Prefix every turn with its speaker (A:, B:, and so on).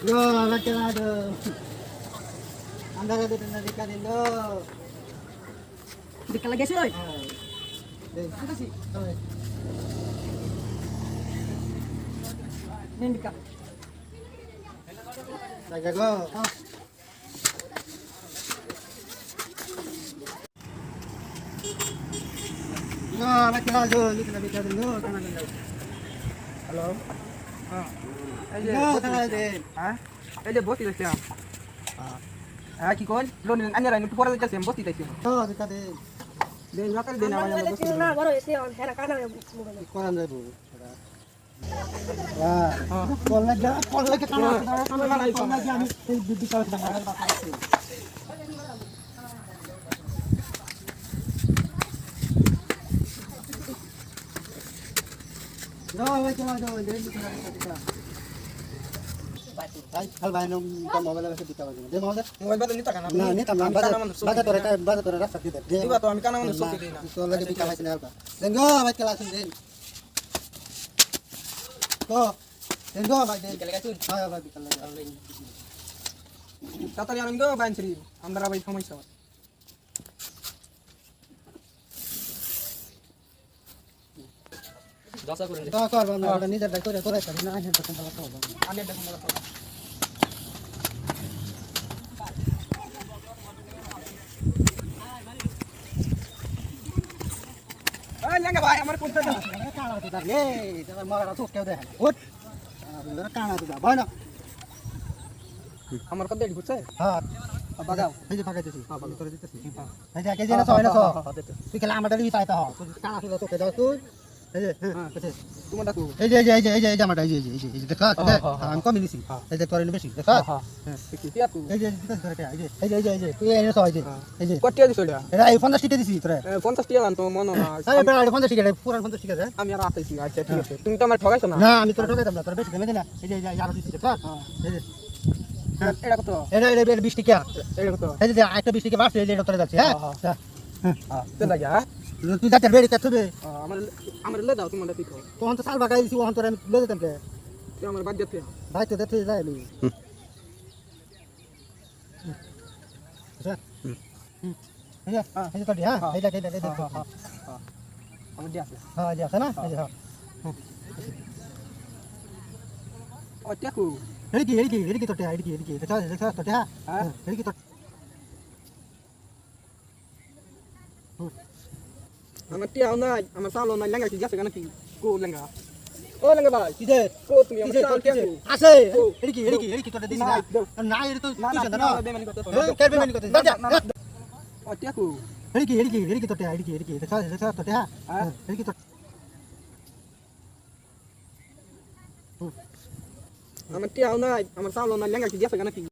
A: Yo, laki-laki. Anda ada di lo.
B: Dikal lagi sih, oi.
A: Apa sih?
B: Ini dikal.
A: Saya go. Yo, laki-laki. Ini kena bicara dulu, tangan dulu.
B: Halo.
A: Yo, tangan dulu.
B: হ্যাঁ এই যে বসি যাচ্ছে হ্যাঁ কি call loan আনিরা একটু পরে যাচ্ছে বসি যাচ্ছে
A: Oh, kita deh.
B: দেন রাকাল দেন আমার বসি
C: না বড় এসে হেরা কানা mobile
A: Koran deh, Bu. Wah, kol lagi kan kol lagi আমি এই বিদ্যুৎ চালাতে পারছি। No, lagi lah, deh kita. Ay, hal bahay nung mobile lang sa dito. Deh mo deh.
B: Mobile বাদ নিতা কানা
A: Na, ni tamam. Baza tore rasa dito.
B: দিবা তো আমি কানা মানে সব দিই না
A: Kol lagi di kamay sinal ba. Then go, ba't kalasin din. Go. Then go, ba't din. Ay, ba't di kalasin.
B: তাড়াতাড়ি আনন্দ বাইনছি আমরা ভাই সমস্যা দশা করে
A: Ito, kor, ba ni dad ko ko ra sa na ay ta pala ko.
B: আমি দেখুন বলা এই লেঙ্গা ভাই আমার কোন দাদা
A: Kana tu dar. Ye, ta mara tu keu de. Ut. Kana tu dar. Bana.
B: আমার কত দেরি বুঝছে
A: Ha.
B: বাগাও
A: এই যে পাকাইতেছি।
B: হ্যাঁ বাগাও করে দিতেছি
A: এই যে কে যে না সয় না সয়।
B: হ্যাঁ
A: তুই খেলা আমাদের দিবি তাই তা হ। তুই কানা তুই তো কে দাও তুই। এই যে হ্যাঁ
B: তোমার ডাকু
A: এই যে আমাটা এই যে দেখা আমি কম নিছি এই যে তোর বেশি দেখা
B: হ্যাঁ কি আপু
A: এই যে এই যে তুই এনে সয় এই যে
B: কত টিয়া দিছ এটা
A: এটা এই 50 টিকে দিছি তোরে
B: 50 টিয়া আনতো মনে না
A: আরে বেড়া 50 টিকে পুরান 50 টিকে দে
B: আমি আর আতাইছি আচ্ছা ঠিক আছে তুমি তো আমার ঠগাইছো না
A: না আমি তোর ঠকাইতাম না তোর বেশি দেবে না এই যে আর দিছি দেখা এই যে
B: এটা কত
A: এটা 20 টিকা
B: এটা কত
A: এই যে একটা 20 টিকে বাস এটা তোরে যাচ্ছে হ্যাঁ
B: হ্যাঁ তো লাগা হ্যাঁ
A: তুই যাতে বেড়ি কাটবে
B: আমার আমার লে দাও তোমার ঠিক
A: তখন তো সাল বাগাই দিছি ওহন তোরে আমি লয়ে যেতাম কে
B: তুই আমার বাদ দিতে
A: ভাই তো দেখতে যাই আমি আচ্ছা এই যে তোর হ্যাঁ এই যে
B: আমার দিয়া
A: হ্যাঁ এই যে না এই যে হ্যাঁ
B: ও টিয়াকু
A: এদিকে তোর এদিকে দেখা তোর হ্যাঁ এদিকে তোর
B: আমার টিয়া নাই আমার সালো নাই লেঙ্গা কি গেছে কেন কি কো লেঙ্গা ও লেঙ্গা ভাই
A: কি দে
B: কো তুমি আমার সালো টিয়াকু
A: আছে এদিকে তোর দিছি না এর তো তুই জানা না
B: বেমানি করতে
A: কে বেমানি করতে যা
B: ও টিয়াকু
A: এদিকে তোর এদিকে দেখা তোর হ্যাঁ এদিকে তোর
B: আমার টিয়া নাই আমার সালো নাই লেঙ্গা কি গেছে কেন কি